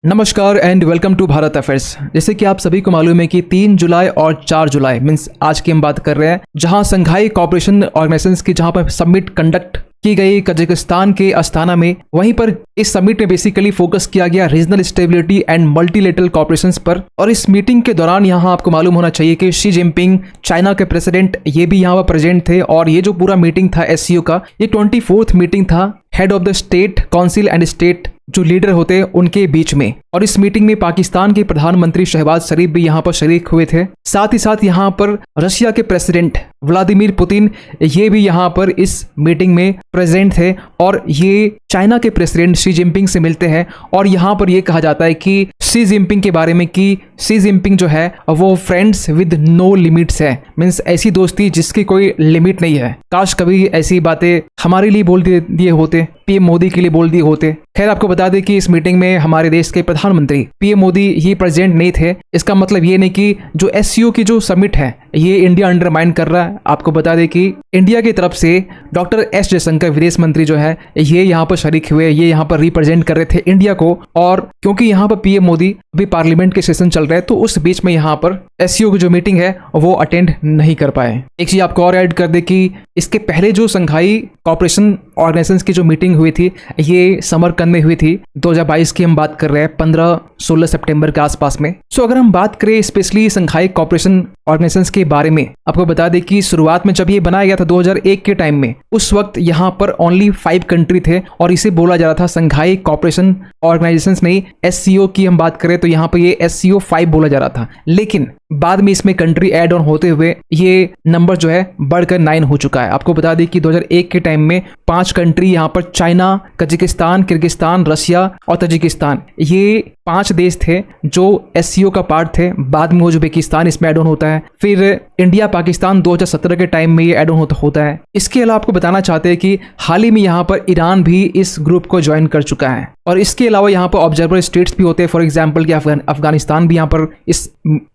नमस्कार and welcome to Bharat affairs. जैसे कि आप सभी को मालूम है कि 3 जुलाई और 4 जुलाई मीन्स आज की हम बात कर रहे हैं, जहां संघाई कॉपरेशन ऑर्गेनाइजेशन की जहां पर समिट कंडक्ट की गई कजाकिस्तान के अस्ताना में। वहीं पर इस समिट में बेसिकली फोकस किया गया regional stability and multilateral corporations पर। और इस मीटिंग के दौरान यहाँ आपको मालूम होना चाहिए कि शी जिनपिंग चाइना के प्रेसिडेंट ये भी यहाँ पर प्रेजेंट थे। और ये जो पूरा मीटिंग था एससीओ का, ये 24th मीटिंग था head of the state council and state जो लीडर होते हैं उनके बीच में। और इस मीटिंग में पाकिस्तान के प्रधानमंत्री शहबाज शरीफ भी यहाँ पर शरीक हुए थे। साथ ही साथ यहाँ पर रशिया के प्रेसिडेंट व्लादिमीर पुतिन ये भी यहाँ पर इस मीटिंग में प्रेजेंट थे। और ये चाइना के प्रेसिडेंट शी जिनपिंग से मिलते हैं। और यहाँ पर ये कहा जाता है कि शी जिनपिंग के बारे में कि शी जिनपिंग जो है वो फ्रेंड्स विद नो लिमिट्स है, मीन्स ऐसी दोस्ती जिसकी कोई लिमिट नहीं है। काश कभी ऐसी बातें हमारे लिए बोल दिए होते, पीएम मोदी के लिए बोल दिए होते। खैर आपको बता दें कि इस मीटिंग में हमारे देश के प्रधानमंत्री पीएम मोदी ये प्रेजेंट नहीं थे। इसका मतलब ये नहीं कि जो एससीओ की जो समिट है ये इंडिया अंडरमाइन कर रहा है। आपको बता दें कि इंडिया की तरफ से डॉक्टर एस जयशंकर विदेश मंत्री जो है ये यहाँ पर शरीक हुए, ये यहाँ पर रिप्रेजेंट कर रहे थे इंडिया को। और क्योंकि यहाँ पर पीएम मोदी अभी पार्लियामेंट के सेशन चल रहे हैं तो उस बीच में यहाँ पर एससीओ की जो मीटिंग है वो अटेंड नहीं कर पाए। एक चीज आपको और ऐड कर दे कि इसके पहले जो संघाई कॉपरेशन ऑर्गेनाइजेशन की जो मीटिंग हुई थी ये समरकंद में हुई थी। 2022 की हम बात कर रहे हैं, 15-16 सितंबर के आसपास में। सो अगर हम बात करें स्पेशली संघाई कॉपरेशन ऑर्गेनाइजेशन के बारे में, आपको बता दें कि शुरुआत में जब ये बनाया गया था 2001 के टाइम में, उस वक्त यहाँ पर ओनली 5 कंट्री थे और इसे बोला जा रहा था संघाई कॉपरेशन ऑर्गेनाइजेशन नहीं, एससीओ की हम बात करें तो यहाँ पर ये एससीओ 5 बोला जा रहा था। लेकिन बाद में इसमें कंट्री ऐड ऑन होते हुए ये नंबर जो है बढ़कर 9 हो चुका है। आपको बता दें कि 2001 के टाइम में 5 कंट्री यहाँ पर चाइना, कजाकिस्तान, किर्गिस्तान, रशिया और तजिकिस्तान, ये 5 देश थे जो एससीओ का पार्ट थे। बाद में उज्बेकिस्तान इसमें ऐड ऑन होता है। फिर इंडिया पाकिस्तान 2017 के टाइम में ये ऐड ऑन होता है। इसके अलावा आपको बताना चाहते हैं कि हाल ही में यहाँ पर ईरान भी इस ग्रुप को ज्वाइन कर चुका है। और इसके अलावा यहाँ पर ऑब्जर्वर स्टेट्स भी होते हैं। फॉर एग्जाम्पल कि अफगानिस्तान भी यहाँ पर इस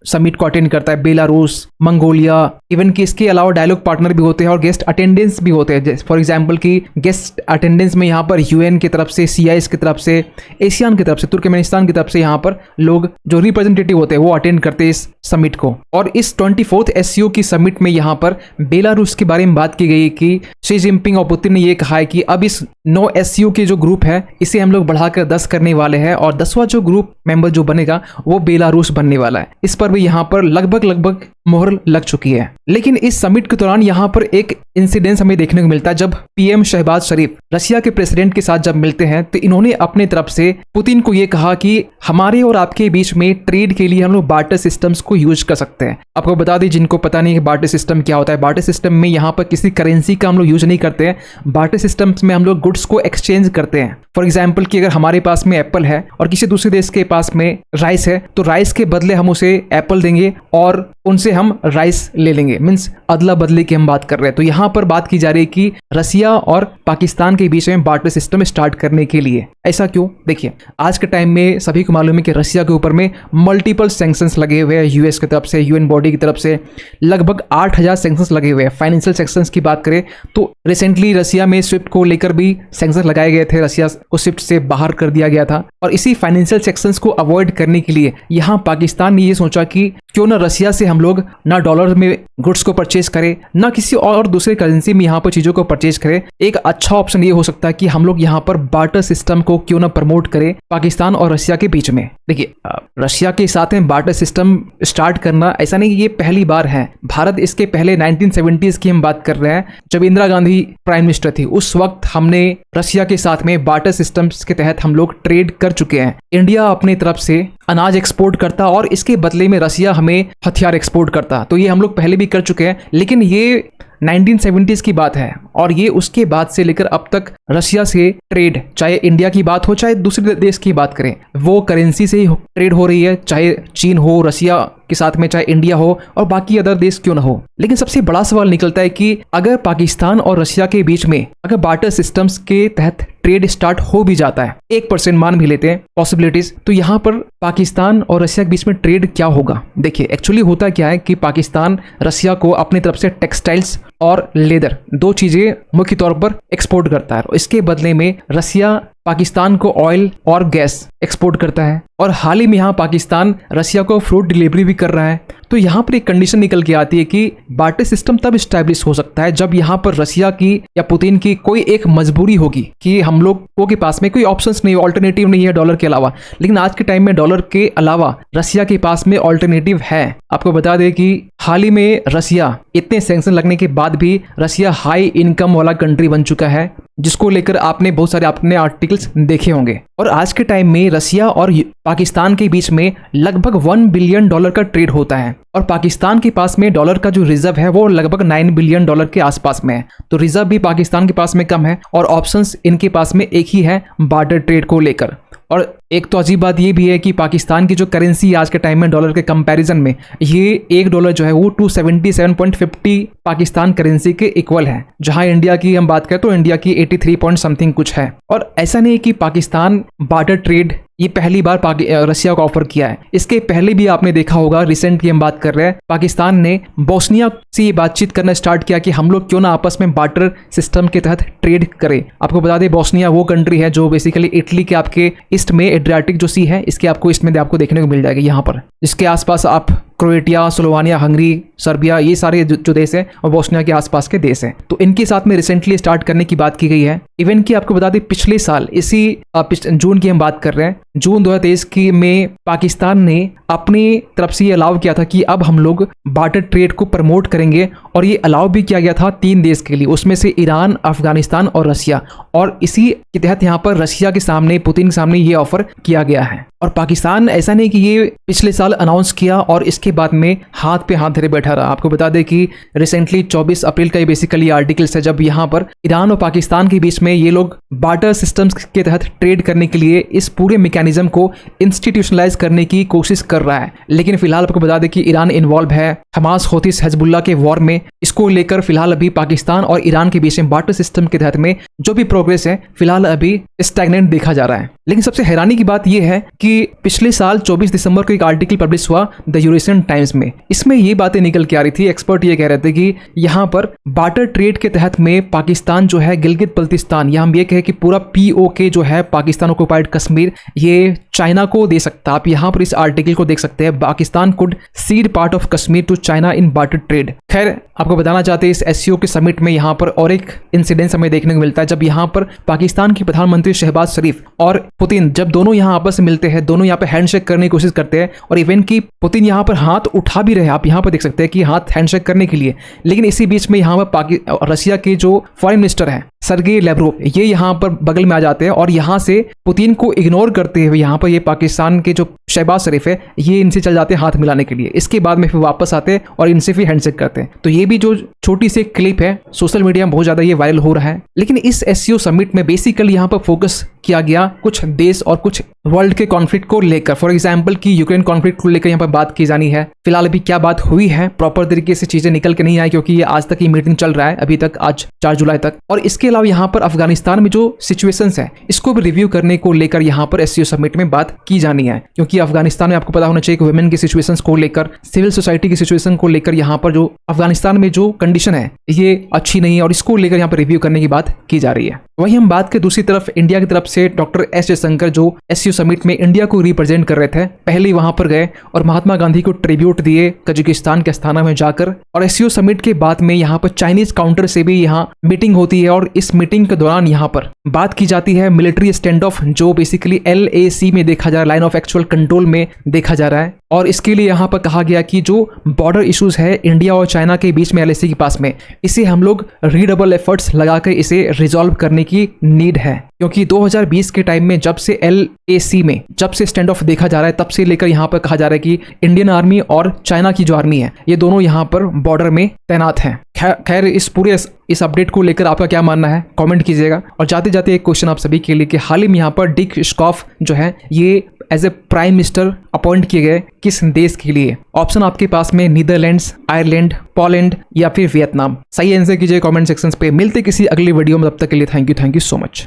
समिट को अटेंड करता है, बेलारूस, मंगोलिया, इवन कि इसके अलावा डायलॉग पार्टनर भी होते हैं और गेस्ट अटेंडेंस भी होते हैं। फॉर एग्जाम्पल कि गेस्ट अटेंडेंस में यहाँ पर यूएन की तरफ से, सीआईएस की तरफ से, एशियान की तरफ से, तुर्कमेनिस्तान की तरफ से यहाँ पर लोग जो रिप्रेजेंटेटिव होते हैं वो अटेंड करते हैं इस समिट को। और इस 24th एससीओ की समिट में यहाँ पर बेलारूस के बारे में बात की गई कि शी जिनपिंग और पुतिन ने यह कहा है कि अब इस 9 एससीओ के जो ग्रुप है इसे हम लोग बढ़ाकर 10 करने वाले हैं और 10वां जो ग्रुप मेंबर जो बनेगा वो बेलारूस बनने वाला है। इस पर भी यहाँ पर लगभग मोहर लग चुकी है। लेकिन इस समिट के दौरान यहाँ पर एक इंसिडेंस हमें देखने को मिलता है। जब पीएम शहबाज शरीफ रशिया के प्रेसिडेंट के साथ जब मिलते हैं तो इन्होंने अपने तरफ से पुतिन को ये कहा कि हमारे और आपके बीच में ट्रेड के लिए हम लोग बार्टर सिस्टम्स को यूज कर सकते हैं। आपको बता दें जिनको पता नहीं है कि बार्टर सिस्टम क्या होता है, बार्टर सिस्टम में यहाँ पर किसी करेंसी का हम लोग यूज नहीं करते हैं। बार्टर सिस्टम्स में हम लोग गुड्स को एक्सचेंज करते हैं। फॉर एग्जाम्पल कि अगर हमारे पास में एप्पल है और किसी दूसरे देश के पास में राइस है तो राइस के बदले हम उसे एप्पल देंगे और उनसे हम राइस ले लेंगे, मीन्स अदला बदले की हम बात कर रहे हैं। तो यहाँ पर बात की जा रही है कि रशिया और पाकिस्तान के बीच में बार्टर सिस्टम स्टार्ट करने के लिए। ऐसा क्यों? देखिए आज के टाइम में सभी को मालूम है कि रशिया के ऊपर में मल्टीपल सैंक्शंस लगे हुए हैं यूएस की तरफ से, यूएन बॉडी की तरफ से लगभग 8000 सैंक्शंस लगे हुए हैं। फाइनेंशियल सैंक्शंस की बात करें तो रिसेंटली रशिया में स्विफ्ट को लेकर भी सैंक्शंस लगाए गए थे, रशिया को स्विफ्ट से बाहर कर दिया गया था। और इसी फाइनेंशियल सैंक्शंस को अवॉइड करने के लिए यहाँ पाकिस्तान ने ये सोचा कि क्यों ना रशिया से हम लोग ना डॉलर में गुड्स को परचेज करें ना किसी और दूसरे करेंसी में यहाँ पर चीजों को परचेज करें। एक अच्छा ऑप्शन ये हो सकता है कि हम लोग यहाँ पर बार्टर सिस्टम को क्यों ना प्रमोट करें पाकिस्तान और रशिया के बीच में। देखिए रशिया के साथ में बार्टर सिस्टम स्टार्ट करना ऐसा नहीं ये पहली बार है। भारत इसके पहले 1970s की हम बात कर रहे हैं, जब इंदिरा गांधी प्राइम मिनिस्टर थी उस वक्त हमने रशिया के साथ में बार्टर सिस्टम्स के तहत हम लोग ट्रेड कर चुके हैं। इंडिया अपनी तरफ से अनाज एक्सपोर्ट करता और इसके बदले में रशिया हमें हथियार एक्सपोर्ट करता, तो ये हम लोग पहले भी कर चुके हैं। लेकिन ये 1970s की बात है और ये उसके बाद से लेकर अब तक रशिया से ट्रेड, चाहे इंडिया की बात हो चाहे दूसरे देश की बात करें, वो करेंसी से ही ट्रेड हो रही है, चाहे चीन हो, रशिया के साथ में, चाहे इंडिया हो और बाकी अदर देश क्यों ना हो। लेकिन सबसे बड़ा सवाल निकलता है कि अगर पाकिस्तान और रशिया के बीच में अगर बार्टर सिस्टम्स के तहत ट्रेड स्टार्ट हो भी जाता है, 1% मान भी लेते हैं पॉसिबिलिटीज, तो यहाँ पर पाकिस्तान और रशिया के बीच में ट्रेड क्या होगा? देखिए एक्चुअली होता क्या है कि पाकिस्तान रशिया को अपनी तरफ से टेक्सटाइल्स और लेदर, दो चीजें मुख्य तौर पर एक्सपोर्ट करता है। इसके बदले में रसिया पाकिस्तान को ऑयल और गैस एक्सपोर्ट करता है, और हाल ही में यहाँ पाकिस्तान रसिया को फ्रूट डिलीवरी भी कर रहा है। तो यहाँ पर एक कंडीशन निकल के आती है कि बार्टर सिस्टम तब स्टैब्लिश हो सकता है जब यहाँ पर रसिया की या पुतिन की कोई एक मजबूरी होगी कि हम लोगों के पास में कोई ऑप्शंस नहीं, ऑल्टरनेटिव नहीं है डॉलर के अलावा। लेकिन आज के टाइम में डॉलर के अलावा रसिया के पास में ऑल्टरनेटिव है। आपको बता दें कि हाल ही में रसिया, इतने सैंक्शन लगने के बाद भी रसिया हाई इनकम वाला कंट्री बन चुका है, जिसको लेकर आपने बहुत सारे अपने आर्टिकल्स देखे होंगे। और आज के टाइम में रसिया और पाकिस्तान के बीच में लगभग $1 बिलियन का ट्रेड होता है, और पाकिस्तान के पास में डॉलर का जो रिजर्व है वो लगभग $9 बिलियन के आसपास में है। तो रिजर्व भी पाकिस्तान के पास में कम है, और ऑप्शंस इनके पास में एक ही है बार्टर ट्रेड को लेकर। और एक तो अजीब बात ये भी है कि पाकिस्तान की जो करेंसी आज के टाइम में डॉलर के कंपैरिजन में, ये $1 जो है वो 277.50 पाकिस्तान करेंसी के इक्वल है, जहां इंडिया की हम बात करें तो इंडिया की 83 पॉइंट समथिंग कुछ है। और ऐसा नहीं कि पाकिस्तान बार्टर ट्रेड ये पहली बार रसिया को ऑफर किया है। इसके पहले भी आपने देखा होगा, रिसेंट की हम बात कर रहे हैं, पाकिस्तान ने बोस्निया से ये बातचीत करना स्टार्ट किया कि हम लोग क्यों ना आपस में बार्टर सिस्टम के तहत ट्रेड करें। आपको बता दें बोस्निया वो कंट्री है जो बेसिकली इटली के आपके ईस्ट में एड्रियाटिक जो सी है, इसके आपको ईस्ट में आपको देखने को मिल जाएगा यहाँ पर, जिसके आसपास आप क्रोएटिया, स्लोवानिया, हंगरी, सर्बिया, ये सारे जो देश हैं और बोस्निया के आसपास के देश हैं। तो इनके साथ में रिसेंटली स्टार्ट करने की बात की गई है। इवन की आपको बता दें पिछले साल इसी जून की हम बात कर रहे हैं, जून 2023 की में पाकिस्तान ने अपनी तरफ से ये अलाउ किया था कि अब हम लोग बार्टर ट्रेड को प्रमोट करेंगे, और ये अलाउ भी किया गया था 3 देश के लिए, उसमें से ईरान, अफगानिस्तान और रसिया। और इसी के तहत यहाँ पर रसिया के सामने, पुतिन के सामने ये ऑफर किया गया है। और पाकिस्तान ऐसा नहीं कि ये पिछले साल अनाउंस किया और इसके बाद में हाथ पे हाथ धरे बैठा रहा। आपको बता दें कि रिसेंटली 24 अप्रैल का ये बेसिकली आर्टिकल्स है, जब यहाँ पर ईरान और पाकिस्तान के बीच में ये लोग बार्टर सिस्टम्स के तहत ट्रेड करने के लिए इस पूरे मैकेनिज्म को इंस्टीट्यूशनलाइज करने की कोशिश कर रहा है। लेकिन फिलहाल आपको बता दें कि ईरान इन्वॉल्व है हमास होतीस हिजबुल्लाह के वॉर में। इसको लेकर फिलहाल अभी पाकिस्तान और ईरान के बीच में बार्टर सिस्टम के तहत में जो भी प्रोग्रेस है फिलहाल अभी स्टैग्नेंट देखा जा रहा है। लेकिन सबसे हैरानी की बात यह है कि पिछले साल 24 दिसंबर को एक आर्टिकल पब्लिश हुआ द यूरेशियन टाइम्स में। इसमें ये बातें निकल के आ रही थी, एक्सपर्ट ये कह रहे थे कि यहाँ पर बार्टर ट्रेड के तहत में पाकिस्तान जो है गिलगित बल्तिस्तान, या हम ये कहें कि पूरा POK जो है पाकिस्तान ऑक्युपाइड कश्मीर, ये चाइना को दे सकता है। आप यहाँ पर इस आर्टिकल को देख सकते हैं, Pakistan could cede part of Kashmir to China in barter trade. खैर आपको बताना चाहते हैं इस SCO के समिट में यहाँ पर और एक इंसिडेंस हमें देखने को मिलता है, जब यहाँ पर पाकिस्तान के प्रधानमंत्री शहबाज शरीफ और पुतिन जब दोनों यहाँ आपस में मिलते हैं, दोनों यहाँ पे हैंडशेक करने की कोशिश करते हैं, और इवन की पुतिन यहाँ पर हाथ उठा भी रहे, आप यहाँ पर देख सकते हैं कि हाथ हैंडशेक करने के लिए। लेकिन इसी बीच में यहाँ पर रसिया के जो फॉरेन मिनिस्टर हैं सर्गेई लैवरोव, ये यहाँ पर बगल में आ जाते हैं और यहाँ से पुतिन को इग्नोर करते हुए यहाँ पर ये पाकिस्तान के जो शहबाज शरीफ है ये इनसे चल जाते हैं हाथ मिलाने के लिए। इसके बाद में फिर वापस आते हैं और इनसे फिर हैंडशेक करते हैं। तो ये भी जो छोटी सी क्लिप है सोशल मीडिया में बहुत ज्यादा ये वायरल हो रहा है। लेकिन इस SCO समिट में बेसिकली यहाँ पर फोकस किया गया कुछ देश और कुछ वर्ल्ड के कॉन्फ्लिक्ट को लेकर। फॉर एग्जाम्पल की यूक्रेन कॉन्फ्लिक्ट को लेकर यहाँ पर बात की जानी है। फिलहाल अभी क्या बात हुई है प्रॉपर तरीके से चीजें निकल के नहीं आई, क्योंकि ये आज तक ये मीटिंग चल रहा है, अभी तक आज 4 जुलाई तक। और इसके अलावा यहाँ पर अफगानिस्तान में जो सिचुएशंस है इसको भी रिव्यू करने को लेकर यहाँ पर SCO समिट में बात की जानी है, क्योंकि अफगानिस्तान में आपको पता होना चाहिए कि वुमेन की सिचुएशंस को लेकर, सिविल सोसाइटी की सिचुएशन को लेकर यहाँ पर जो अफगानिस्तान में जो कंडीशन है ये अच्छी नहीं है, और इसको लेकर यहाँ पर रिव्यू करने की बात की जा रही है। वहीं हम बात करें दूसरी तरफ इंडिया की तरफ से डॉक्टर S जयशंकर जो SCO समिट में इंडिया को रिप्रेजेंट कर रहे थे, पहले वहां पर गए और महात्मा गांधी को ट्रिब्यूट दिए कजाकिस्तान के अस्थाना में जाकर। और SCO समिट के बाद में यहाँ पर चाइनीज काउंटर से भी यहाँ मीटिंग होती है, और इस मीटिंग के दौरान यहाँ पर बात की जाती है मिलिट्री स्टैंड ऑफ, जो बेसिकली LAC में देखा जा रहा है, लाइन ऑफ एक्चुअल कंट्रोल में देखा जा रहा है। और इसके लिए यहाँ पर कहा गया कि जो बॉर्डर इश्यूज है इंडिया और चाइना के बीच में LAC के पास में, इसे हम लोग रीडबल एफर्ट्स लगाकर इसे रिजॉल्व करने की नीड है, क्योंकि 2020 के टाइम में जब से LAC में जब से स्टैंड ऑफ देखा जा रहा है तब से लेकर यहाँ पर कहा जा रहा है कि इंडियन आर्मी और चाइना की जो आर्मी है ये दोनों यहाँ पर बॉर्डर में तैनात हैं। खैर इस अपडेट को लेकर आपका क्या मानना है कमेंट कीजिएगा। और जाते जाते एक क्वेश्चन आप सभी के लिए कि हाल ही में यहाँ पर डिक स्कॉफ जो है ये as a prime minister appoint किए गए किस देश के लिए? ऑप्शन आपके पास में नीदरलैंड्स, आयरलैंड, पोलैंड या फिर वियतनाम। सही आंसर कीजिए कमेंट सेक्शन पे। मिलते किसी अगली वीडियो में, तब तक के लिए थैंक यू सो मच।